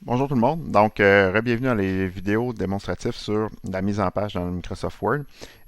Bonjour tout le monde. Donc, bienvenue dans les vidéos démonstratives sur la mise en page dans Microsoft Word.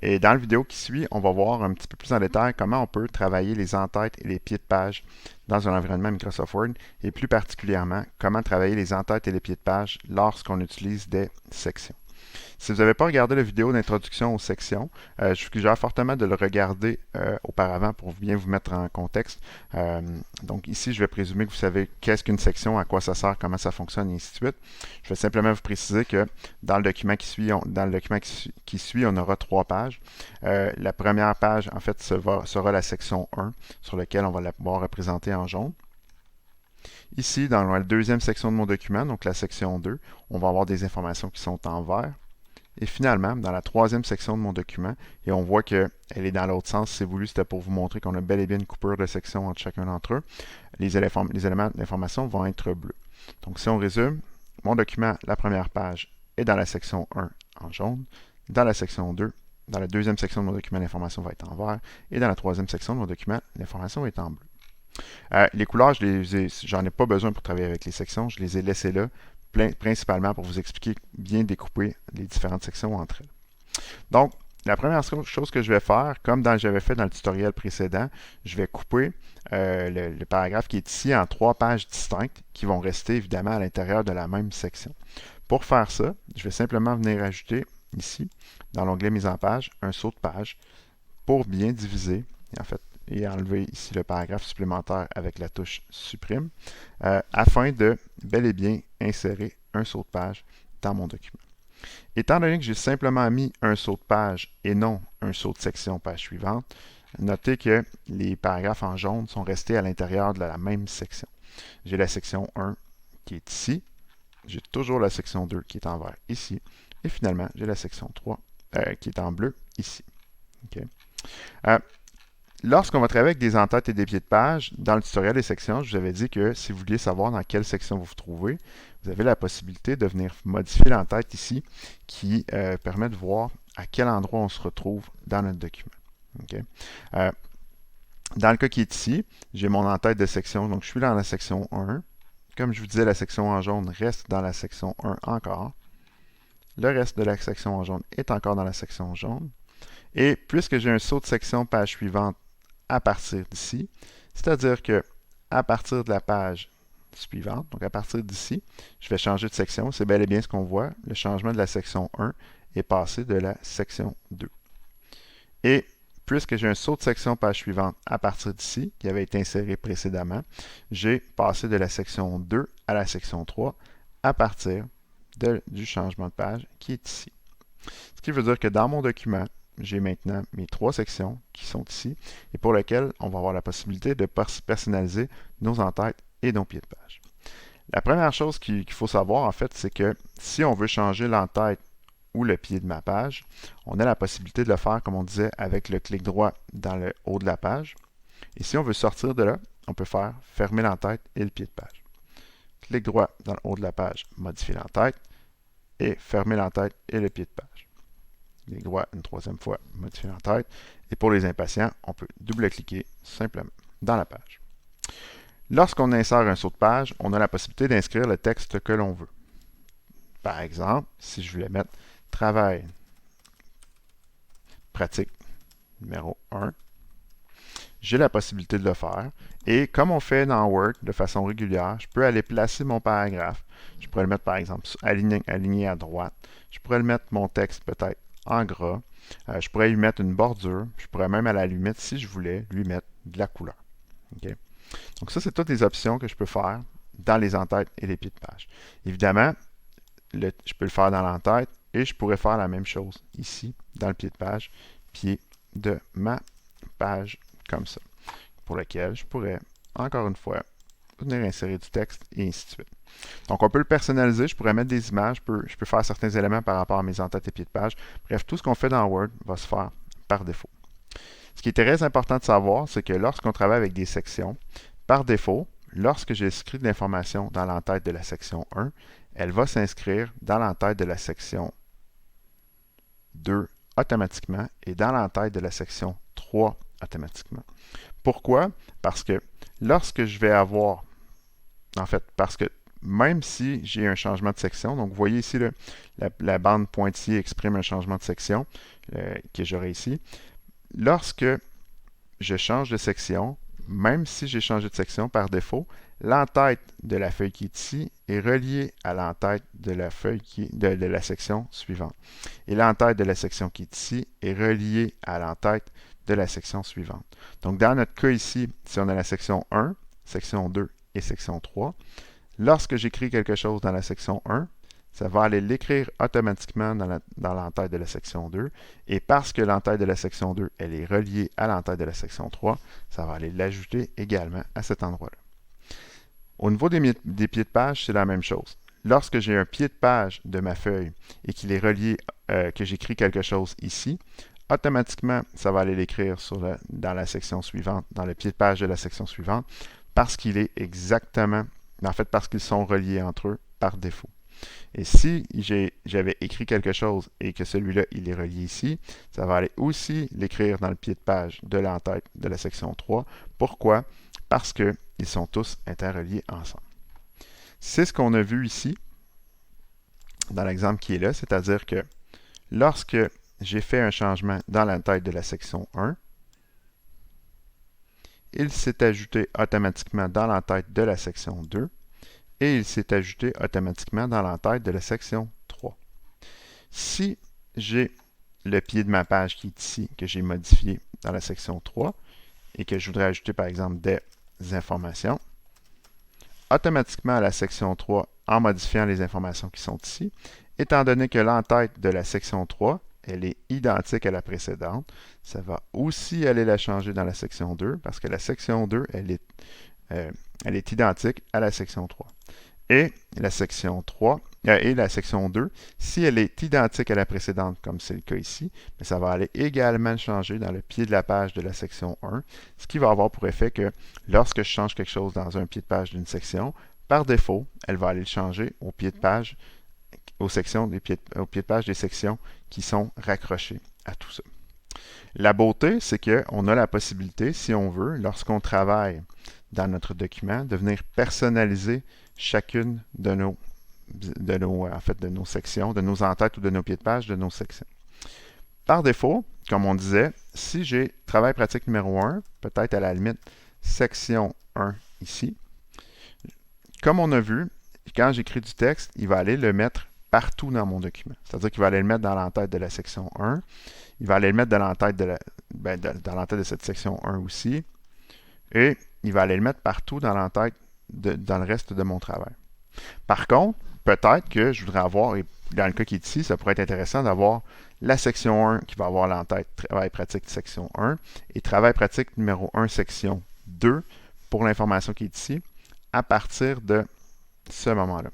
Et dans la vidéo qui suit, on va voir un petit peu plus en détail comment on peut travailler les en-têtes et les pieds de page dans un environnement Microsoft Word et plus particulièrement comment travailler les en-têtes et les pieds de page lorsqu'on utilise des sections. Si vous n'avez pas regardé la vidéo d'introduction aux sections, je vous suggère fortement de le regarder auparavant pour bien vous mettre en contexte. Donc ici, je vais présumer que vous savez qu'est-ce qu'une section, à quoi ça sert, comment ça fonctionne, et ainsi de suite. Je vais simplement vous préciser que dans le document qui suit, on aura trois pages. La première page, en fait, sera la section 1, sur laquelle on va la pouvoir représenter en jaune. Ici, dans la deuxième section de mon document, donc la section 2, on va avoir des informations qui sont en vert. Et finalement, dans la troisième section de mon document, et on voit qu'elle est dans l'autre sens, c'est voulu, c'était pour vous montrer qu'on a bel et bien une coupure de section entre chacun d'entre eux, les éléments d'information vont être bleus. Donc si on résume, mon document, la première page, est dans la section 1 en jaune, dans la section 2, dans la deuxième section de mon document, l'information va être en vert, et dans la troisième section de mon document, l'information est en bleu. Les couleurs, j'en ai pas besoin pour travailler avec les sections, je les ai laissées là, principalement pour vous expliquer bien découper les différentes sections entre elles. Donc, la première chose que je vais faire, comme j'avais fait dans le tutoriel précédent, je vais couper le paragraphe qui est ici en trois pages distinctes qui vont rester évidemment à l'intérieur de la même section. Pour faire ça, je vais simplement venir ajouter ici, dans l'onglet Mise en page, un saut de page pour bien diviser, et enlever ici le paragraphe supplémentaire avec la touche Supprime, afin de bel et bien insérer un saut de page dans mon document. Étant donné que j'ai simplement mis un saut de page et non un saut de section page suivante, notez que les paragraphes en jaune sont restés à l'intérieur de la même section. J'ai la section 1 qui est ici, j'ai toujours la section 2 qui est en vert ici, et finalement, j'ai la section 3 qui est en bleu ici. Okay. Lorsqu'on va travailler avec des en-têtes et des pieds de page, dans le tutoriel des sections, je vous avais dit que si vous vouliez savoir dans quelle section vous vous trouvez, vous avez la possibilité de venir modifier l'en-tête ici qui permet de voir à quel endroit on se retrouve dans notre document. Okay? Dans le cas qui est ici, j'ai mon en-tête de section, donc je suis dans la section 1. Comme je vous disais, la section en jaune reste dans la section 1 encore. Le reste de la section en jaune est encore dans la section jaune. Et puisque j'ai un saut de section page suivante à partir d'ici, c'est-à-dire que à partir de la page suivante, donc à partir d'ici, je vais changer de section. C'est bel et bien ce qu'on voit. Le changement de la section 1 est passé de la section 2. Et puisque j'ai un saut de section page suivante à partir d'ici, qui avait été inséré précédemment, j'ai passé de la section 2 à la section 3 à partir du changement de page qui est ici. Ce qui veut dire que dans mon document, j'ai maintenant mes trois sections qui sont ici et pour lesquelles on va avoir la possibilité de personnaliser nos en-têtes et nos pieds de page. La première chose qu'il faut savoir, en fait, c'est que si on veut changer l'en-tête ou le pied de ma page, on a la possibilité de le faire, comme on disait, avec le clic droit dans le haut de la page. Et si on veut sortir de là, on peut faire fermer l'en-tête et le pied de page. Clic droit dans le haut de la page, modifier l'en-tête et fermer l'en-tête et le pied de page. Clic droit une troisième fois, modifier l'en-tête. Et pour les impatients, on peut double-cliquer simplement dans la page. Lorsqu'on insère un saut de page, on a la possibilité d'inscrire le texte que l'on veut. Par exemple, si je voulais mettre travail pratique numéro 1, j'ai la possibilité de le faire. Et comme on fait dans Word de façon régulière, je peux aller placer mon paragraphe. Je pourrais le mettre par exemple aligné à droite. Je pourrais le mettre mon texte peut-être en gras. Je pourrais lui mettre une bordure. Je pourrais même à la limite, si je voulais, lui mettre de la couleur. Okay? Donc ça, c'est toutes les options que je peux faire dans les en-têtes et les pieds de page. Évidemment, je peux le faire dans l'en-tête et je pourrais faire la même chose ici, dans le pied de page, pied de ma page, comme ça, pour lequel je pourrais, encore une fois, venir insérer du texte et ainsi de suite. Donc, on peut le personnaliser, je pourrais mettre des images, je peux faire certains éléments par rapport à mes en-têtes et pieds de page. Bref, tout ce qu'on fait dans Word va se faire par défaut. Ce qui est très important de savoir, c'est que lorsqu'on travaille avec des sections, par défaut, lorsque j'inscris de l'information dans l'entête de la section 1, elle va s'inscrire dans l'entête de la section 2 automatiquement et dans l'entête de la section 3 automatiquement. Pourquoi? Parce que lorsque je vais avoir, en fait, parce que même si j'ai un changement de section. Donc, vous voyez ici, là, la bande pointillée exprime un changement de section que j'aurai ici. Lorsque je change de section, même si j'ai changé de section par défaut, l'entête de la feuille qui est ici est reliée à l'entête de la feuille de la section suivante. Et l'entête de la section qui est ici est reliée à l'entête de la section suivante. Donc, dans notre cas ici, si on a la section 1, section 2 et section 3, lorsque j'écris quelque chose dans la section 1, ça va aller l'écrire automatiquement dans l'entête de la section 2. Et parce que l'entête de la section 2, elle est reliée à l'entête de la section 3, ça va aller l'ajouter également à cet endroit-là. Au niveau des pieds de page, c'est la même chose. Lorsque j'ai un pied de page de ma feuille et qu'il est relié, que j'écris quelque chose ici, automatiquement, ça va aller l'écrire dans la section suivante, dans le pied de page de la section suivante, parce qu'il est exactement, en fait, parce qu'ils sont reliés entre eux par défaut. Et si j'avais écrit quelque chose et que celui-là, il est relié ici, ça va aller aussi l'écrire dans le pied de page de l'entête de la section 3. Pourquoi? Parce qu'ils sont tous interreliés ensemble. C'est ce qu'on a vu ici, dans l'exemple qui est là, c'est-à-dire que lorsque j'ai fait un changement dans l'entête de la section 1, il s'est ajouté automatiquement dans l'entête de la section 2, et il s'est ajouté automatiquement dans l'entête de la section 3. Si j'ai le pied de ma page qui est ici, que j'ai modifié dans la section 3, et que je voudrais ajouter par exemple des informations, automatiquement à la section 3, en modifiant les informations qui sont ici, étant donné que l'entête de la section 3, elle est identique à la précédente, ça va aussi aller la changer dans la section 2, parce que la section 2, elle est identique à la section 3. Et la section 3 et la section 2, si elle est identique à la précédente, comme c'est le cas ici, mais ça va aller également changer dans le pied de la page de la section 1, ce qui va avoir pour effet que lorsque je change quelque chose dans un pied de page d'une section, par défaut, elle va aller le changer au pied de page, au pied de page des sections qui sont raccrochées à tout ça. La beauté, c'est qu'on a la possibilité, si on veut, lorsqu'on travaille dans notre document, de venir personnaliser chacune de nos sections, de nos entêtes ou de nos pieds de page de nos sections. Par défaut, comme on disait, si j'ai travail pratique numéro 1, peut-être à la limite section 1 ici, comme on a vu, quand j'écris du texte, il va aller le mettre partout dans mon document. C'est-à-dire qu'il va aller le mettre dans l'entête de la section 1, il va aller le mettre dans l'entête de cette section 1 aussi, et il va aller le mettre partout dans l'entête dans le reste de mon travail. Par contre, peut-être que je voudrais avoir, et dans le cas qui est ici, ça pourrait être intéressant d'avoir la section 1 qui va avoir l'entête travail pratique section 1 et travail pratique numéro 1 section 2 pour l'information qui est ici à partir de ce moment-là.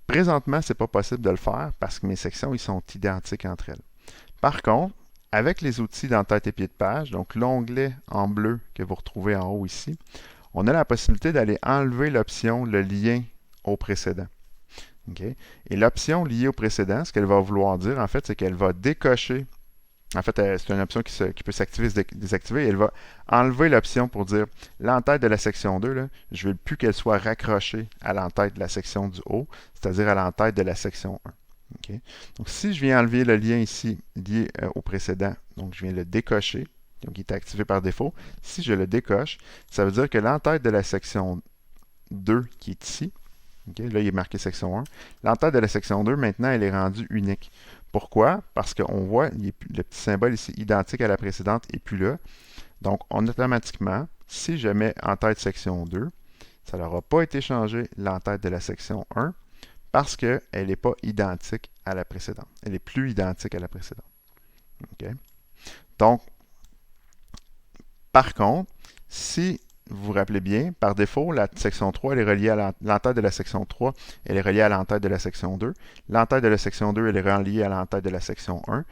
Présentement, ce n'est pas possible de le faire parce que mes sections ils sont identiques entre elles. Par contre, avec les outils d'entête et pied de page, donc l'onglet en bleu que vous retrouvez en haut ici, on a la possibilité d'aller enlever l'option le lien au précédent. Okay? Et l'option liée au précédent, ce qu'elle va vouloir dire, en fait, c'est qu'elle va décocher. En fait, c'est une option qui peut s'activer et se désactiver. Elle va enlever l'option pour dire l'entête de la section 2, là, je ne veux plus qu'elle soit raccrochée à l'entête de la section du haut, c'est-à-dire à l'entête de la section 1. Okay? Donc, si je viens enlever le lien ici lié au précédent, donc je viens le décocher, donc il est activé par défaut. Si je le décoche, ça veut dire que l'entête de la section 2 qui est ici, okay, là il est marqué section 1, l'entête de la section 2, maintenant, elle est rendue unique. Pourquoi? Parce qu'on voit le petit symbole ici identique à la précédente et plus là. Donc, automatiquement, si je mets entête section 2, ça n'aura pas été changé l'entête de la section 1 parce qu'elle n'est pas identique à la précédente. Elle est plus identique à la précédente. Okay? Donc, par contre, si vous vous rappelez bien, par défaut, la section 3, elle est reliée à l'entête de la section 3, elle est reliée à l'entête de la section 2. L'entête de la section 2, elle est reliée à l'entête de la section 1.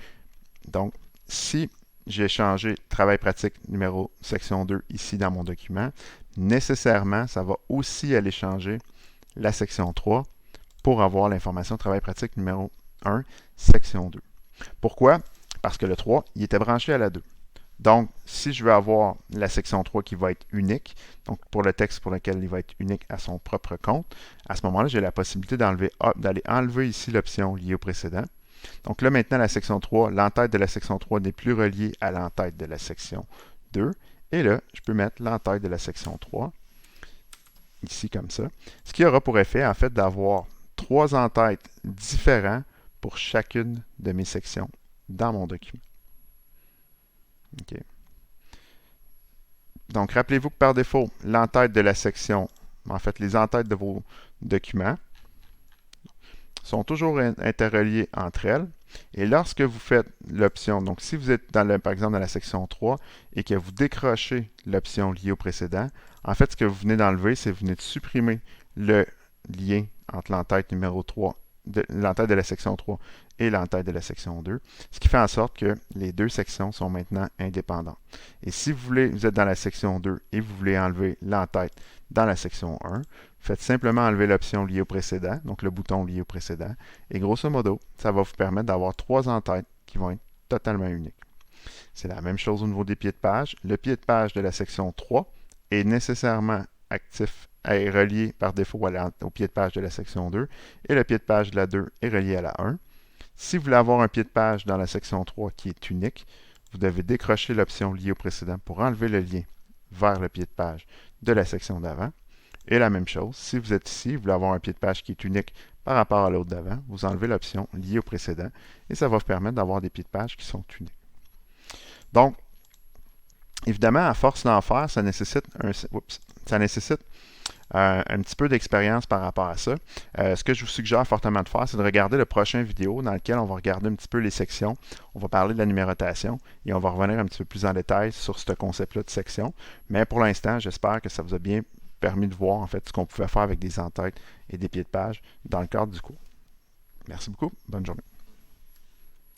Donc, si j'ai changé travail pratique numéro section 2 ici dans mon document, nécessairement, ça va aussi aller changer la section 3 pour avoir l'information travail pratique numéro 1, section 2. Pourquoi? Parce que le 3, il était branché à la 2. Donc, si je veux avoir la section 3 qui va être unique, donc pour le texte pour lequel il va être unique à son propre compte, à ce moment-là, j'ai la possibilité d'aller enlever ici l'option liée au précédent. Donc là, maintenant, la section 3, l'entête de la section 3 n'est plus reliée à l'entête de la section 2. Et là, je peux mettre l'entête de la section 3, ici comme ça. Ce qui aura pour effet, en fait, d'avoir 3 entêtes différents pour chacune de mes sections dans mon document. OK. Donc, rappelez-vous que par défaut, l'entête de la section, en fait, les entêtes de vos documents sont toujours interreliées entre elles. Et lorsque vous faites l'option, donc si vous êtes par exemple dans la section 3 et que vous décrochez l'option liée au précédent, en fait, ce que vous venez d'enlever, c'est que vous venez de supprimer le lien entre l'entête numéro 3, l'entête de la section 3 et l'entête de la section 2, ce qui fait en sorte que les deux sections sont maintenant indépendantes. Et si vous êtes dans la section 2 et vous voulez enlever l'entête dans la section 1, faites simplement enlever l'option liée au précédent, donc le bouton lié au précédent, et grosso modo, ça va vous permettre d'avoir 3 entêtes qui vont être totalement uniques. C'est la même chose au niveau des pieds de page. Le pied de page de la section 3 est nécessairement actif est relié par défaut au pied de page de la section 2 et le pied de page de la 2 est relié à la 1. Si vous voulez avoir un pied de page dans la section 3 qui est unique, vous devez décrocher l'option liée au précédent pour enlever le lien vers le pied de page de la section d'avant. Et la même chose, si vous êtes ici, vous voulez avoir un pied de page qui est unique par rapport à l'autre d'avant, vous enlevez l'option liée au précédent et ça va vous permettre d'avoir des pieds de page qui sont uniques. Donc, évidemment, à force d'en faire, ça nécessite un petit peu d'expérience par rapport à ça. Ce que je vous suggère fortement de faire, c'est de regarder le prochain vidéo dans lequel on va regarder un petit peu les sections. On va parler de la numérotation et on va revenir un petit peu plus en détail sur ce concept-là de section. Mais pour l'instant, j'espère que ça vous a bien permis de voir en fait ce qu'on pouvait faire avec des entêtes et des pieds de page dans le cadre du cours. Merci beaucoup. Bonne journée.